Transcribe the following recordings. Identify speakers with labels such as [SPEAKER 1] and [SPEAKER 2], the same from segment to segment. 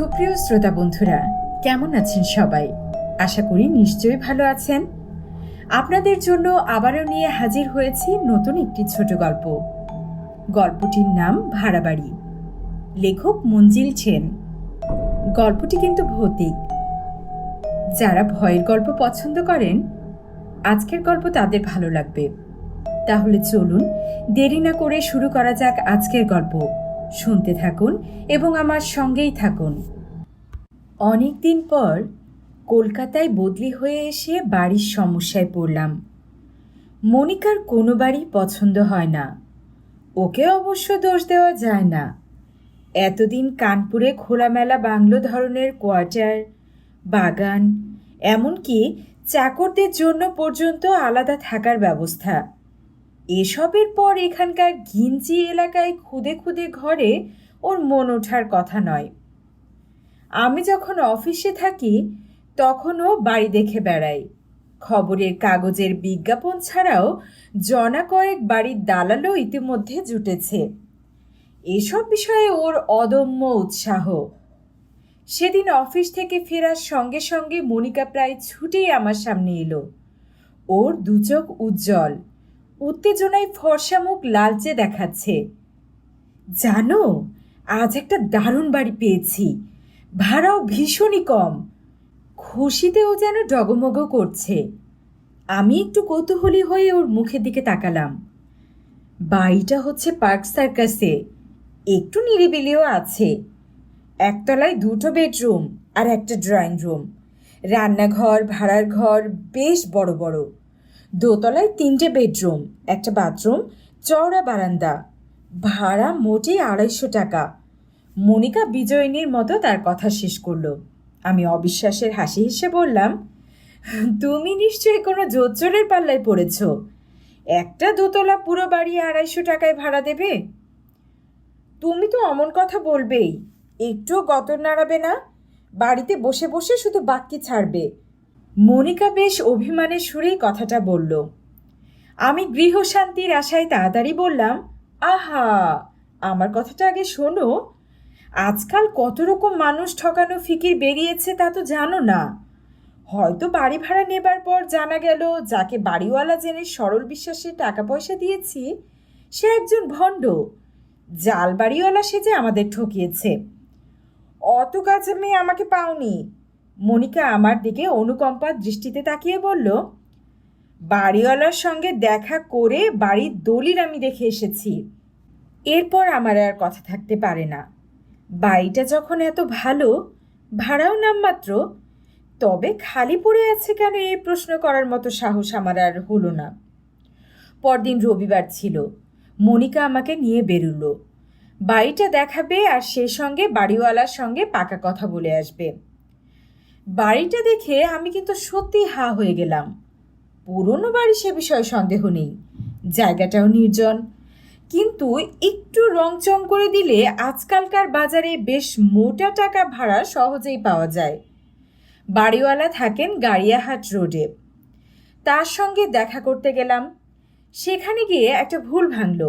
[SPEAKER 1] সুপ্রিয় শ্রোতা বন্ধুরা, কেমন আছেন সবাই? আশা করি নিশ্চয়ই ভালো আছেন। আপনাদের জন্য আবারও নিয়ে হাজির হয়েছি নতুন একটি ছোট গল্প। গল্পটির নাম ভাড়াবাড়ি। লেখক মঞ্জিল সেন। গল্পটি কিন্তু ভৌতিক। যারা ভয়ের গল্প পছন্দ করেন, আজকের গল্প তাদের ভালো লাগবে। তাহলে চলুন দেরি না করে শুরু করা যাক আজকের গল্প। শুনতে থাকুন এবং আমার সঙ্গেই থাকুন। অনেক দিন পর কলকাতায় বদলি হয়ে এসে বাড়ির সমস্যায় পড়লাম। মনিকার কোনো বাড়ি পছন্দ হয় না। ওকে অবশ্য দোষ দেওয়া যায় না। এতদিন কানপুরে খোলামেলা বাংলো ধরনের কোয়ার্টার, বাগান, এমনকি চাকরদের জন্য পর্যন্ত আলাদা থাকার ব্যবস্থা, এসবের পর এখানকার ঘিঞ্চি এলাকায় খুদে খুদে ঘরে ওর মন ওঠার কথা নয়। আমি যখন অফিসে থাকি তখনও বাড়ি দেখে বেড়াই। খবরের কাগজের বিজ্ঞাপন ছাড়াও জনা কয়েক বাড়ির দালালও ইতিমধ্যে জুটেছে। এসব বিষয়ে ওর অদম্য উৎসাহ। সেদিন অফিস থেকে ফেরার সঙ্গে সঙ্গে মনিকা প্রায় ছুটেই আমার সামনে এলো। ওর দুচোখ উজ্জ্বল, উত্তেজনায় ফর্সা মুখ লালচে দেখাচ্ছে। জানো, আজ একটা দারুণ বাড়ি পেয়েছি, ভাড়াও ভীষণই কম। খুশিতে ও যেন ডগমগ করছে। আমি একটু কৌতূহলী হয়ে ওর মুখের দিকে তাকালাম। বাড়িটা হচ্ছে পার্ক সার্কাসে, একটু নিরিবিলিও আছে। একতলায় 2টো বেডরুম আর একটা ড্রয়িং রুম, রান্নাঘর, ভাড়ার ঘর বেশ বড় বড়। দোতলায় 3টে বেডরুম, একটা বাথরুম, চওড়া বারান্দা। ভাড়া মোটেই 250 টাকা। মনিকা বিজয়িনীর মতো তার কথা শেষ করলো। আমি অবিশ্বাসের হাসি হেসে বললাম, তুমি নিশ্চয়ই কোনো জোচ্চোরের পাল্লায় পড়েছ। একটা দোতলা পুরো বাড়ি 250 টাকায় ভাড়া দেবে? তুমি তো অমন কথা বলবেই, একটুও গতর নাড়াবে না, বাড়িতে বসে বসে শুধু বাক্যি ছাড়বে। মনিকা বেশ অভিমানের সুরেই কথাটা বলল। আমি গৃহশান্তির আশায় তাড়াতাড়ি বললাম, আহা, আমার কথাটা আগে শোনো। আজকাল কত রকম মানুষ ঠকানো ফিকির বেরিয়েছে তা তো জানো না। হয়তো বাড়ি ভাড়া নেবার পর জানা গেল যাকে বাড়িওয়ালা জেনে সরল বিশ্বাসে টাকা পয়সা দিয়েছি সে একজন ভণ্ড, জাল বাড়িওয়ালা সেজে আমাদের ঠকিয়েছে। অত কাছে মেয়ে আমাকে পাওনি। মনিকা আমার দিকে অনুকম্পার দৃষ্টিতে তাকিয়ে বলল, বাড়িওয়ালার সঙ্গে দেখা করে বাড়ির দলিল আমি দেখে এসেছি। এরপর আমার আর কথা থাকতে পারে না। বাড়িটা যখন এত ভালো, ভাড়াও নামমাত্র, তবে খালি পড়ে আছে কেন এই প্রশ্ন করার মতো সাহস আমার আর হলো না। পরদিন রবিবার ছিল। মনিকা আমাকে নিয়ে বেরুলো। বাড়িটা দেখাবে আর সে সঙ্গে বাড়িওয়ালার সঙ্গে পাকা কথা বলে আসবে। বাড়িটা দেখে আমি কিন্তু সত্যি হা হয়ে গেলাম। পুরনো বাড়ি সে বিষয়ে সন্দেহ নেই, জায়গাটাও নির্জন, কিন্তু একটু রংচং করে দিলে আজকালকার বাজারে বেশ মোটা টাকা ভাড়া সহজেই পাওয়া যায়। বাড়িওয়ালা থাকেন গাড়িয়াহাট রোডে। তার সঙ্গে দেখা করতে গেলাম। সেখানে গিয়ে একটা ভুল ভাঙল।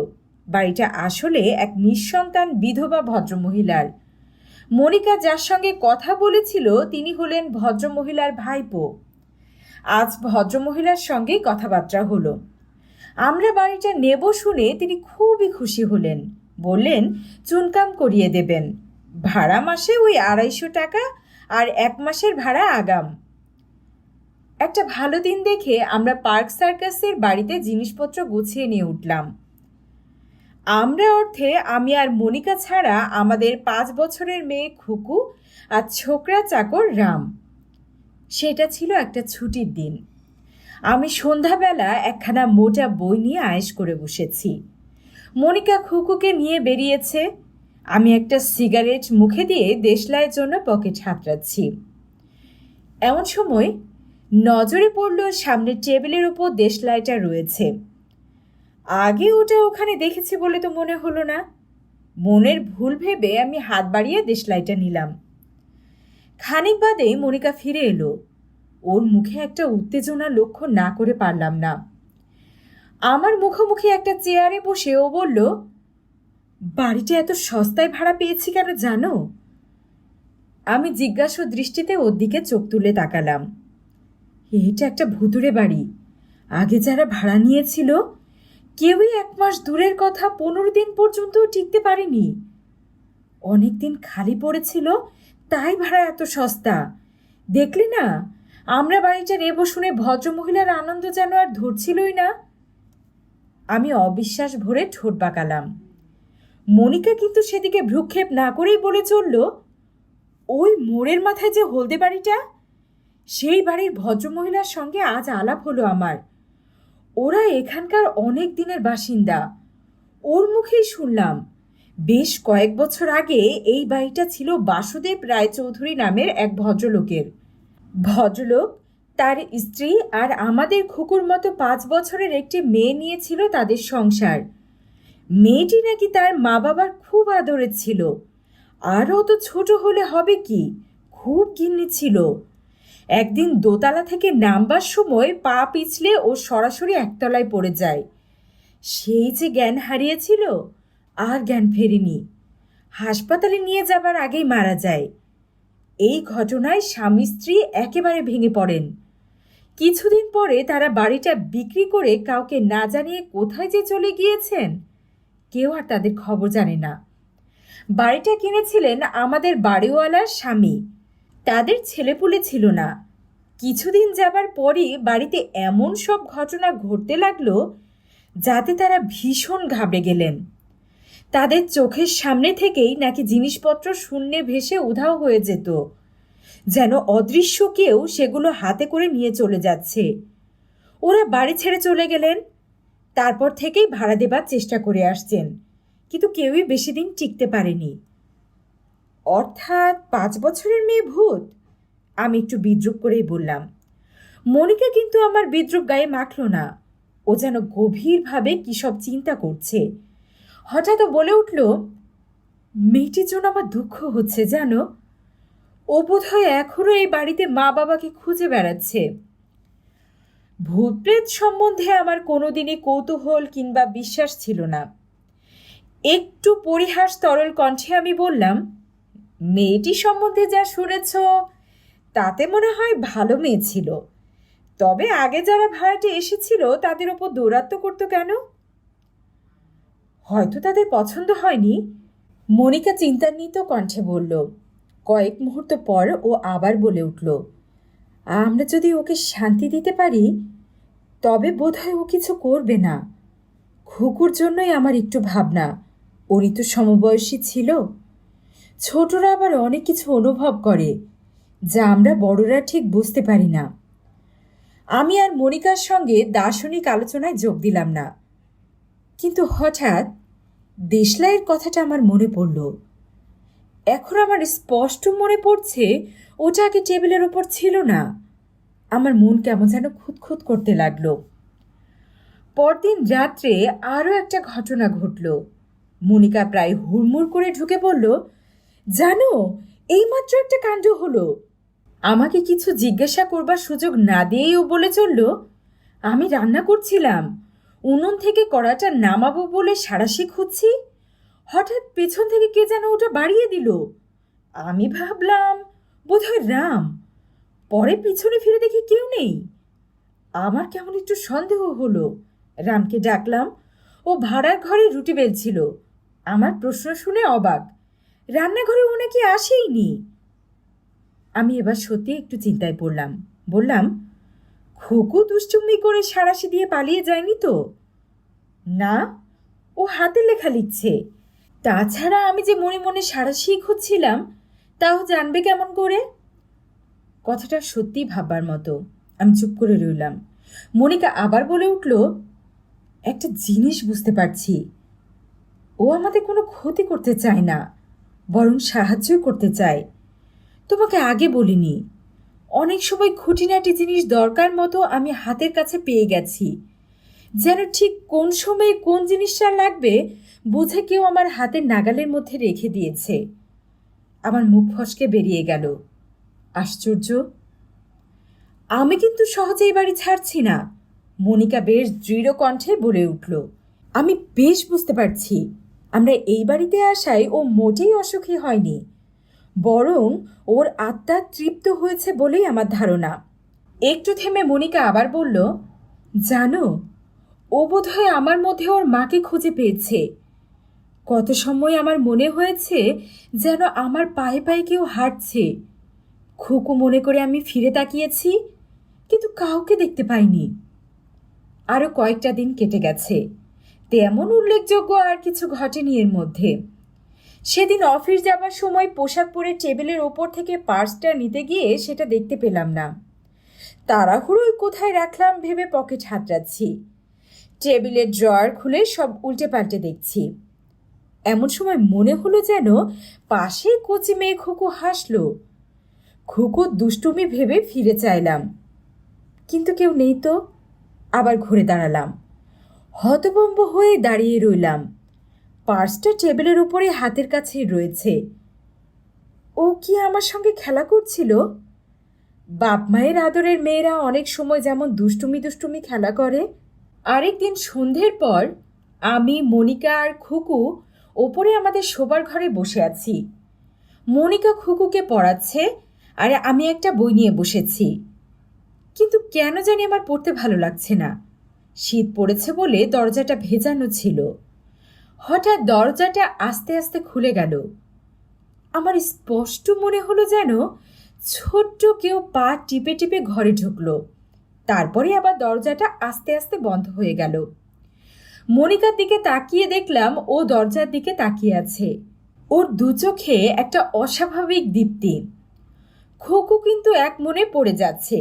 [SPEAKER 1] বাড়িটা আসলে এক নিঃসন্তান বিধবা ভদ্রমহিলার। মনিকা যার সঙ্গে কথা বলেছিল তিনি হলেন ভদ্রমহিলার ভাইপো। আজ ভদ্রমহিলার সঙ্গেই কথাবার্তা হলো। আমরা বাড়িটা নেব শুনে তিনি খুবই খুশি হলেন। বললেন চুনকাম করিয়ে দেবেন। ভাড়া মাসে ওই 250 টাকা আর 1 মাসের ভাড়া আগাম। একটা ভালো দিন দেখে আমরা পার্ক সার্কাসের বাড়িতে জিনিসপত্র গুছিয়ে নিয়ে উঠলাম। আমরা অর্থে আমি আর মনিকা ছাড়া আমাদের 5 বছরের মেয়ে খুকু আর ছোকরা চাকর রাম। সেটা ছিল একটা ছুটির দিন। আমি সন্ধ্যাবেলা একখানা মোটা বই নিয়ে আয়েশ করে বসেছি। মনিকা খুকুকে নিয়ে বেরিয়েছে। আমি একটা সিগারেট মুখে দিয়ে দেশলাইয়ের জন্য পকেট হাতড়াচ্ছি। এমন সময় নজরে পড়ল সামনের টেবিলের উপর দেশলাইটা রয়েছে। আগে ওটা ওখানে দেখেছি বলে তো মনে হলো না। মনের ভুল ভেবে আমি হাত বাড়িয়ে দেশলাইটা নিলাম। খানিক বাদেই মনিকা ফিরে এলো। ওর মুখে একটা উত্তেজনা লক্ষ্য না করে পারলাম না। আমার মুখোমুখি একটা চেয়ারে বসে ও বলল, বাড়িটা এত সস্তায় ভাড়া পেয়েছি কেন জানো? আমি জিজ্ঞাসু দৃষ্টিতে ওর দিকে চোখ তুলে তাকালাম। এটা একটা ভুতুড়ে বাড়ি। আগে যারা ভাড়া নিয়েছিল কেউই 1 মাস দূরের কথা 15 দিন পর্যন্ত টিকতে পারেনি। অনেক দিন খালি পড়েছিল, তাই ভাড়া এত সস্তা। দেখলি না, আমরা বাড়িটা নেব শুনে ভদ্রমহিলার আনন্দ যেন আর ধরছিলই না। আমি অবিশ্বাস ভরে ঠোঁট বাঁকালাম। মনিকা কিন্তু সেদিকে ভ্রুক্ষেপ না করেই বলে চলল, ওই মোড়ের মাথায় যে হলদে বাড়িটা, সেই বাড়ির ভদ্রমহিলার সঙ্গে আজ আলাপ হলো আমার। ওরা এখানকার অনেক দিনের বাসিন্দা। ওর মুখেই শুনলাম বেশ কয়েক বছর আগে এই বাড়িটা ছিল বাসুদেব রায়চৌধুরী নামের এক ভদ্রলোকের। ভদ্রলোক তার স্ত্রী আর আমাদের খুকুর মতো 5 বছরের একটি মেয়ে নিয়েছিল তাদের সংসার। মেয়েটি নাকি তার মা বাবার খুব আদরের ছিল। আর অত ছোট হলে হবে কি, খুব গিন্নি ছিল। একদিন দোতলা থেকে নামবার সময় পা পিছলে ও সরাসরি একতলায় পড়ে যায়। সেই যে জ্ঞান হারিয়েছিল, আর জ্ঞান ফেরেনি। হাসপাতালে নিয়ে যাবার আগেই মারা যায়। এই ঘটনায় স্বামী স্ত্রী একেবারে ভেঙে পড়েন। কিছুদিন পরে তারা বাড়িটা বিক্রি করে কাউকে না জানিয়ে কোথায় যে চলে গিয়েছেন, কেউ আর তাদের খবর জানে না। বাড়িটা কিনেছিলেন আমাদের বাড়িওয়ালার স্বামী। তাদের ছেলেপুলে ছিল না। কিছুদিন যাবার পরই বাড়িতে এমন সব ঘটনা ঘটতে লাগলো যাতে তারা ভীষণ ঘাবড়ে গেলেন। তাদের চোখের সামনে থেকেই নাকি জিনিসপত্র শূন্যে ভেসে উধাও হয়ে যেত, যেন অদৃশ্য কেউ সেগুলো হাতে করে নিয়ে চলে যাচ্ছে। ওরা বাড়ি ছেড়ে চলে গেলেন। তারপর থেকেই ভাড়া দেবার চেষ্টা করে আসছেন, কিন্তু কেউই বেশি দিন টিকতে পারেনি। অর্থাৎ 5 বছরের মেয়ে ভূত? আমি একটু বিদ্রুপ করেই বললাম। মনিকা কিন্তু আমার বিদ্রুপ গায়ে মাখল না। ও যেন গভীরভাবে কী সব চিন্তা করছে। হঠাৎ ও বলে উঠল, মেয়েটির জন্য আমার দুঃখ হচ্ছে জানো। ও বোধহয় এখনও এই বাড়িতে মা বাবাকে খুঁজে বেড়াচ্ছে। ভূতপ্রেত সম্বন্ধে আমার কোনোদিনই কৌতূহল কিংবা বিশ্বাস ছিল না। একটু পরিহাস তরল কণ্ঠে আমি বললাম, মেয়েটি সম্বন্ধে যা শুনেছ তাতে মনে হয় ভালো মেয়ে ছিল। তবে আগে যারা ভাড়াটে এসেছিল তাদের ওপর দৌরাত্ম্য করতো কেন? হয়তো তাদের পছন্দ হয়নি, মনিকা চিন্তান্বিত কণ্ঠে বলল। কয়েক মুহূর্ত পর ও আবার বলে উঠল, আমরা যদি ওকে শান্তি দিতে পারি তবে বোধহয় ও কিছু করবে না। খুকুর জন্যই আমার একটু ভাবনা। ওরই তো সমবয়সী ছিল। ছোটরা আবার অনেক কিছু অনুভব করে যা আমরা বড়রা ঠিক বুঝতে পারি না। আমি আর মনিকার সঙ্গে দার্শনিক আলোচনায় যোগ দিলাম না, কিন্তু হঠাৎ দেশলাইয়ের কথাটা আমার মনে পড়ল। এখন আমার স্পষ্ট মনে পড়ছে ওটা আগে টেবিলের ওপর ছিল না। আমার মন কেমন যেন খুঁতখুত করতে লাগলো। পরদিন রাত্রে আরও একটা ঘটনা ঘটল। মনিকা প্রায় হুড়মুড় করে ঢুকে বলল, জানো, এইমাত্র একটা কাণ্ড হলো। আমাকে কিছু জিজ্ঞাসা করবার সুযোগ না দিয়েই ও বলে চলল, আমি রান্না করছিলাম, উনুন থেকে কড়াটা নামাবো বলে সাঁড়াশি খুঁজছি, হঠাৎ পেছন থেকে কে যেন ওটা বাড়িয়ে দিল। আমি ভাবলাম বোধহয় রাম। পরে পিছনে ফিরে দেখি কেউ নেই। আমার কেমন একটু সন্দেহ হলো। রামকে ডাকলাম। ও ভাড়ার ঘরে রুটি বেলছিল। আমার প্রশ্ন শুনে অবাক, রান্নাঘরে ও নাকি আসেইনি। আমি এবার সত্যি একটু চিন্তায় পড়লাম। বললাম, খুকু দুষ্টুমি করে সাঁড়াশি দিয়ে পালিয়ে যায়নি তো? না, ও হাতে লেখা লিখছে। তাছাড়া আমি যে মনে মনে সাঁড়াশি খুঁজছিলাম তাও জানবে কেমন করে? কথাটা সত্যি ভাববার মতো। আমি চুপ করে রইলাম। মনিকা আবার বলে উঠল, একটা জিনিস বুঝতে পারছি, ও আমাদের কোনো ক্ষতি করতে চায় না, বরং সাহায্যই করতে চায়। তোমাকে আগে বলিনি, অনেক সময় খুঁটিনাটি জিনিস দরকার মতো আমি হাতের কাছে পেয়ে গেছি। যেন ঠিক কোন সময়ে কোন জিনিসটা লাগবে বুঝে কেউ আমার হাতের নাগালের মধ্যে রেখে দিয়েছে। আমার মুখ ফসকে বেরিয়ে গেল, আশ্চর্য! আমি কিন্তু সহজে এই বাড়ি ছাড়ছি না। মনিকা বেশ দৃঢ় কণ্ঠে বলে উঠল, আমি বেশ বুঝতে পারছি আমরা এই বাড়িতে আসায় ও মোটেই অসুখী হয়নি, বরং ওর আত্মা তৃপ্ত হয়েছে বলেই আমার ধারণা। একটু থেমে মনিকা আবার বলল, জানো, ও বোধহয় আমার মধ্যে ওর মাকে খুঁজে পেয়েছে। কত সময় আমার মনে হয়েছে যেন আমার পায়ে পায়ে কেউ হাঁটছে। খুকু মনে করে আমি ফিরে তাকিয়েছি, কিন্তু কাউকে দেখতে পাইনি। আরও কয়েকটা দিন কেটে গেছে, তেমন উল্লেখযোগ্য আর কিছু ঘটেনি এর মধ্যে। সেদিন অফিস যাবার সময় পোশাক পরে টেবিলের ওপর থেকে পার্সটা নিতে গিয়ে সেটা দেখতে পেলাম না। তাড়াহুড়োয় কোথায় রাখলাম ভেবে পকেট হাতড়াচ্ছি। টেবিলের ড্রয়ার খুলে সব উল্টে পাল্টে দেখছি। এমন সময় মনে হলো যেন পাশে কচি মেয়ে খুকু হাসল। খুকুর দুষ্টুমি ভেবে ফিরে চাইলাম, কিন্তু কেউ নেই তো। আবার ঘুরে দাঁড়ালাম, হতভম্ব হয়ে দাঁড়িয়ে রইলাম। পার্সটা টেবিলের উপরে হাতের কাছেই রয়েছে। ও কি আমার সঙ্গে খেলা করছিল? বাপ মায়ের আদরের মেয়েরা অনেক সময় যেমন দুষ্টুমি দুষ্টুমি খেলা করে। আরেকদিন সন্ধ্যের পর আমি, মনিকা আর খুকু ওপরে আমাদের শোবার ঘরে বসে আছি। মনিকা খুকুকে পড়াচ্ছে আর আমি একটা বই নিয়ে বসেছি। কিন্তু কেন জানি আমার পড়তে ভালো লাগছে না। শীত পড়েছে বলে দরজাটা ভেজানো ছিল। হঠাৎ দরজাটা আস্তে আস্তে খুলে গেল। আমার স্পষ্ট মনে হলো যেন ছোট্ট কেউ পা টিপে টিপে ঘরে ঢুকলো। তারপরে আবার দরজাটা আস্তে আস্তে বন্ধ হয়ে গেল। মনিকার দিকে তাকিয়ে দেখলাম ও দরজার দিকে তাকিয়ে আছে। ওর দু চোখে একটা অস্বাভাবিক দীপ্তি। খোকু কিন্তু এক মনে পড়ে যাচ্ছে,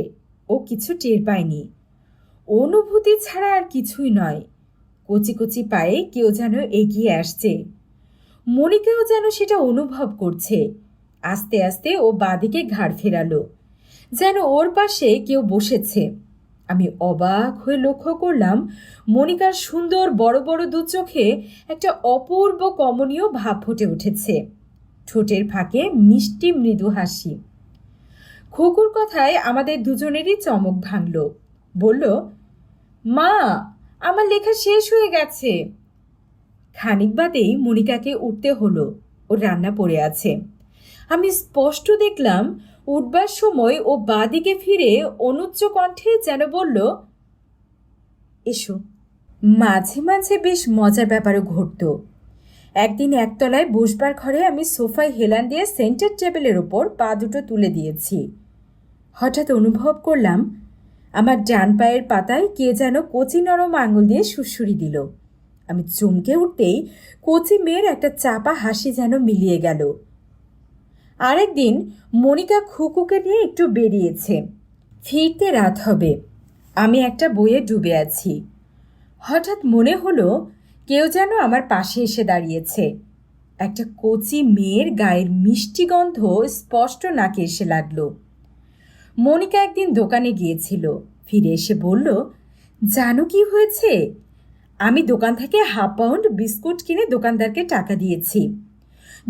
[SPEAKER 1] ও কিছু টের পায়নি। অনুভূতি ছাড়া আর কিছুই নয়। কচি কচি পায়ে কেউ যেন এগিয়ে আসছে। মনিকাও যেন সেটা অনুভব করছে। আস্তে আস্তে ও বাঁদিকে ঘাড় ফেরালো, যেন ওর পাশে কেউ বসেছে। আমি অবাক হয়ে লক্ষ্য করলাম মনিকার সুন্দর বড় বড় দু চোখে একটা অপূর্ব কমনীয় ভাব ফুটে উঠেছে। ঠোঁটের ফাঁকে মিষ্টি মৃদু হাসি। খুকুর কথায় আমাদের দুজনেরই চমক ভাঙল। বলল, মা, আমার লেখা শেষ হয়ে গেছে। খানিক বাদেই মনিকাকে উঠতে হলো, ওর রান্না পড়ে আছে। আমি স্পষ্ট দেখলাম উঠবার সময় ও বাঁদিকে ফিরে অনুচ্চ কণ্ঠে যেন বলল, এসো। মাঝে মাঝে বেশ মজার ব্যাপারও ঘটত। একদিন একতলায় বসবার ঘরে আমি সোফায় হেলান দিয়ে সেন্টার টেবিলের ওপর পা দুটো তুলে দিয়েছি। হঠাৎ অনুভব করলাম আমার ডান পায়ের পাতায় কে যেন কচি নরম আঙুল দিয়ে সুড়সুড়ি দিল। আমি চমকে উঠতেই কচি মেয়ের একটা চাপা হাসি যেন মিলিয়ে গেল। আরেকদিন মনিকা খুকুকে নিয়ে একটু বেরিয়েছে। ফিরতে রাত হবে। আমি একটা বইয়ে ডুবে আছি। হঠাৎ মনে হলো কেউ যেন আমার পাশে এসে দাঁড়িয়েছে। একটা কচি মেয়ের গায়ের মিষ্টি গন্ধ স্পষ্ট নাকে এসে লাগলো। মনিকা একদিন দোকানে গিয়েছিল, ফিরে এসে বলল, জানো কি হয়েছে? আমি দোকান থেকে হাফ পাউন্ড বিস্কুট কিনে দোকানদারকে টাকা দিয়েছি।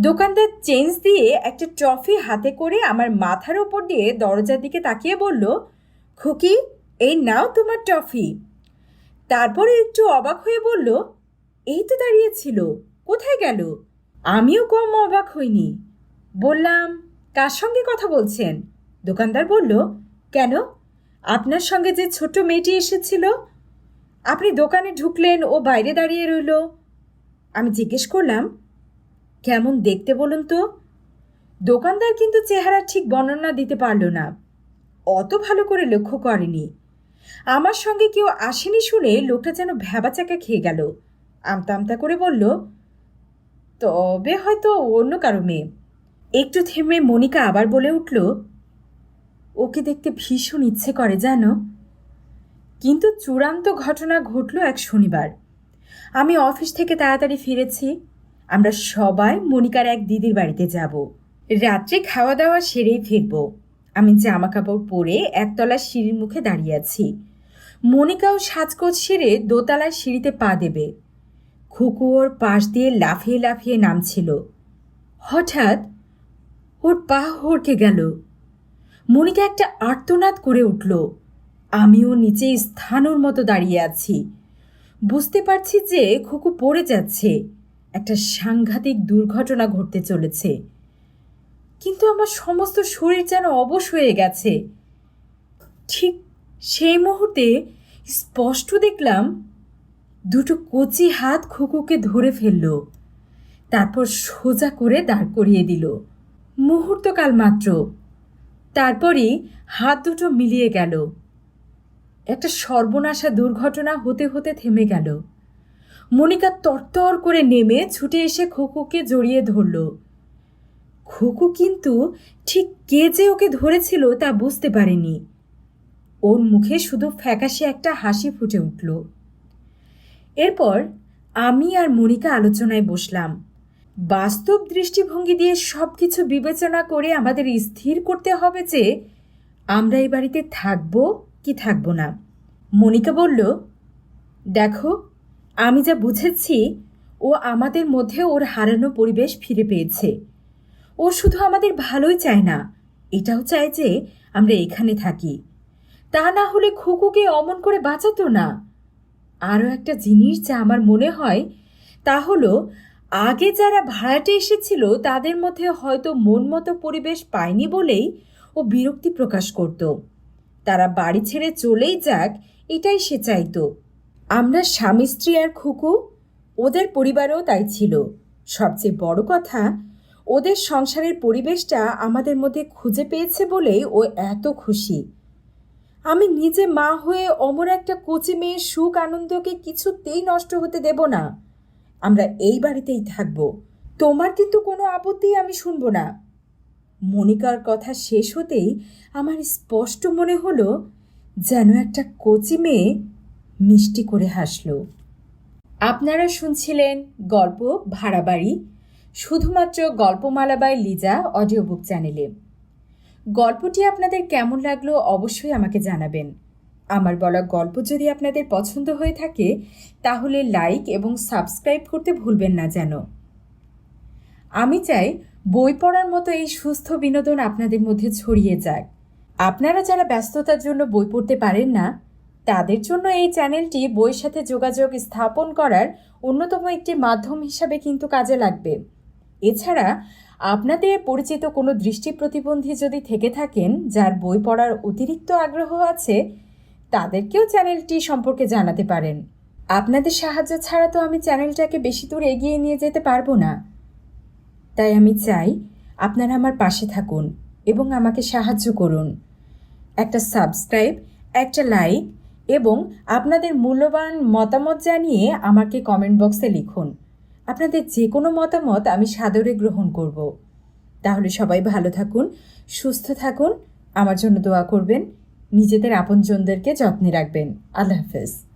[SPEAKER 1] দোকানদার চেঞ্জ দিয়ে একটা ট্রফি হাতে করে আমার মাথার ওপর দিয়ে দরজার দিকে তাকিয়ে বলল, খুকি, এই নাও তোমার ট্রফি। তারপরে একটু অবাক হয়ে বলল, এই তো দাঁড়িয়েছিল, কোথায় গেল? আমিও কম অবাক হইনি। বললাম, কার সঙ্গে কথা বলছেন? দোকানদার বলল, কেন, আপনার সঙ্গে যে ছোট মেয়েটি এসেছিল। আপনি দোকানে ঢুকলেন, ও বাইরে দাঁড়িয়ে রইল। আমি জিজ্ঞেস করলাম, কেমন দেখতে বলুন তো? দোকানদার কিন্তু চেহারা ঠিক বর্ণনা দিতে পারল না, অত ভালো করে লক্ষ্য করেনি। আমার সঙ্গে কেউ আসেনি শুনে লোকটা যেন ভ্যাবাচাকা খেয়ে গেল। আমতা আমতা করে বলল, তবে হয়তো অন্য কারো মেয়ে। একটু থেমে মনিকা আবার বলে উঠল, ওকে দেখতে ভীষণ ইচ্ছে করে জানো। কিন্তু চূড়ান্ত ঘটনা ঘটল এক শনিবার। আমি অফিস থেকে তাড়াতাড়ি ফিরেছি। আমরা সবাই মনিকার এক দিদির বাড়িতে যাব। রাত্রে খাওয়া দাওয়া সেরেই ফিরব। আমি জামা কাপড় পরে একতলার সিঁড়ির মুখে দাঁড়িয়ে আছি। মনিকাও সাজগোজ সেরে দোতলার সিঁড়িতে পা দেবে। খুকু ওর পাশ দিয়ে লাফিয়ে লাফিয়ে নামছিল। হঠাৎ ওর পা হড়কে গেল। মনিকা একটা আর্তনাদ করে উঠল। আমিও নিচে স্থানুর মতো দাঁড়িয়ে আছি। বুঝতে পারছি যে খুকু পড়ে যাচ্ছে। একটা সাংঘাতিক দুর্ঘটনা ঘটতে চলেছে। কিন্তু আমার সমস্ত শরীর যেন অবশ হয়ে গেছে। ঠিক সেই মুহূর্তে স্পষ্ট দেখলাম দুটো কচি হাত খুকুকে ধরে ফেলল, তারপর সোজা করে দাঁড় করিয়ে দিল। মুহূর্তকাল মাত্র, তারপরই হাত দুটো মিলিয়ে গেল। একটা সর্বনাশা দুর্ঘটনা হতে হতে থেমে গেল। মনিকা তরতর করে নেমে ছুটে এসে খুকুকে জড়িয়ে ধরল। খুকু কিন্তু ঠিক কে যে ওকে ধরেছিল তা বুঝতে পারেনি। ওর মুখে শুধু ফ্যাকাশে একটা হাসি ফুটে উঠল। এরপর আমি আর মনিকা আলোচনায় বসলাম। বাস্তব দৃষ্টিভঙ্গি দিয়ে সব কিছু বিবেচনা করে আমাদের স্থির করতে হবে যে আমরা এই বাড়িতে থাকবো কি থাকবো না। মনিকা বলল, দেখো, আমি যা বুঝেছি, ও আমাদের মধ্যে ওর হারানো পরিবেশ ফিরে পেয়েছে। ও শুধু আমাদের ভালোই চায় না, এটাও চায় যে আমরা এখানে থাকি। তা না হলে খুকুকে অমন করে বাঁচাতো না। আরও একটা জিনিস যা আমার মনে হয় তা হলো, আগে যারা ভাড়াটে এসেছিল তাদের মধ্যে হয়তো মন মতো পরিবেশ পায়নি বলেই ও বিরক্তি প্রকাশ করত। তারা বাড়ি ছেড়ে চলেই যাক, এটাই সে চাইতো। আমরা স্বামী স্ত্রী আর খুকু, ওদের পরিবারেও তাই ছিল। সবচেয়ে বড় কথা, ওদের সংসারের পরিবেশটা আমাদের মধ্যে খুঁজে পেয়েছে বলেই ও এত খুশি। আমি নিজে মা হয়ে অমর একটা কচি মেয়ের সুখ আনন্দকে কিছুতেই নষ্ট হতে দেব না। আমরা এই বাড়িতেই থাকব। তোমার কিন্তু কোনো আপত্তি আমি শুনব না। মনিকার কথা শেষ হতেই আমার স্পষ্ট মনে হলো যেন একটা কচি মেয়ে মিষ্টি করে হাসল। আপনারা শুনছিলেন গল্প ভাড়াবাড়ি, শুধুমাত্র গল্পমালা বাই লিজা অডিও বুক চ্যানেলে। গল্পটি আপনাদের কেমন লাগলো অবশ্যই আমাকে জানাবেন। আমার বলা গল্প যদি আপনাদের পছন্দ হয়ে থাকে তাহলে লাইক এবং সাবস্ক্রাইব করতে ভুলবেন না যেন। আমি চাই বই পড়ার মতো এই সুস্থ বিনোদন আপনাদের মধ্যে ছড়িয়ে যাক। আপনারা যারা ব্যস্ততার জন্য বই পড়তে পারেন না, তাদের জন্য এই চ্যানেলটি বইয়ের সাথে যোগাযোগ স্থাপন করার অন্যতম একটি মাধ্যম হিসাবে কিন্তু কাজে লাগবে। এছাড়া আপনাদের পরিচিত কোনো দৃষ্টি প্রতিবন্ধী যদি থেকে থাকেন যার বই পড়ার অতিরিক্ত আগ্রহ আছে, তাদেরকেও চ্যানেলটি সম্পর্কে জানাতে পারেন। আপনাদের সাহায্য ছাড়া তো আমি চ্যানেলটাকে বেশি দূর এগিয়ে নিয়ে যেতে পারবো না। তাই আমি চাই আপনারা আমার পাশে থাকুন এবং আমাকে সাহায্য করুন। একটা সাবস্ক্রাইব, একটা লাইক এবং আপনাদের মূল্যবান মতামত জানিয়ে আমাকে কমেন্ট বক্সে লিখুন। আপনাদের যে কোনো মতামত আমি সাদরে গ্রহণ করব। তাহলে সবাই ভালো থাকুন, সুস্থ থাকুন, আমার জন্য দোয়া করবেন, নিজেদের আপনজনদেরকে যত্নে রাখবেন। আল্লাহ হাফেজ।